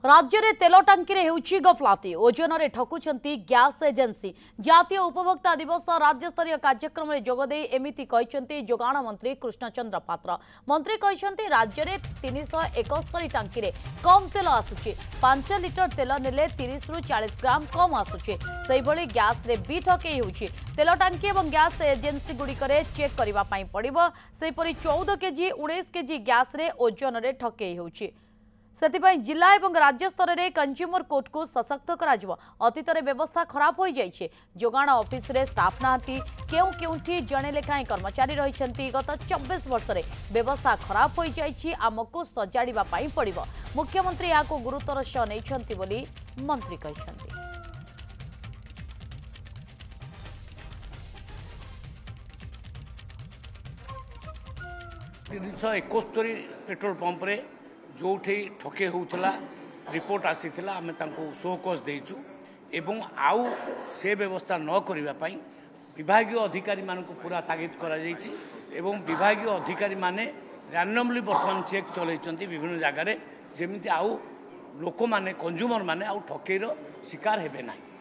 राज्य में तेल टांकी होउछि गफलाती ओजन में ठकुचंती गैस एजेंसी। जातीय उपभोक्ता दिवस राज्यस्तरीय कार्यक्रम में जोगदे एमिति कहिसंती जोगाण मंत्री कृष्णचंद्र पात्र। मंत्री कहिसंती राज्य में 371 टांकी कम तेल आसुछि। 5 लिटर तेल नेले 30 रु 40 ग्राम कम आसुछि। सेहि भली गैस रे भी ठकेई होउछि। तेल टांकी और गैस एजेंसी गुड़िकरे चेक करिबा पई पड़िबो। सेहिपरि 14 केजी 19 केजी गैस रे ओजन रे ठकेई होउछि। सेतिपाई जिला एवं राज्य स्तर में कंज्यूमर कोर्ट को सशक्त करा। अतीत व्यवस्था खराब हो जाइए। जोगाण ऑफिस रे स्टाफ नाहांती। केउठी जड़े लेखाएं कर्मचारी रही। गत 24 वर्ष में व्यवस्था खराब हो जाइए। आमको सजाड़ा पड़ो। मुख्यमंत्री यहाँ गुरुतर सह नहीं बोली मंत्री कहते। 371 पेट्रोल पंप रे जो ठके होता रिपोर्ट आसीथिला आमे तांको शोकस देइछु एवं आउ से व्यवस्था न करने विभागीय अधिकारी मानक पूरा तागिद करा जाइछि एवं विभागीय अधिकारी माने रैंडमली बर्तमान चेक चलैछंती विभिन्न जगह रे जेमिति आउ लोक माने कंज्यूमर माने आउ ठकेर शिकार हेबे नाही।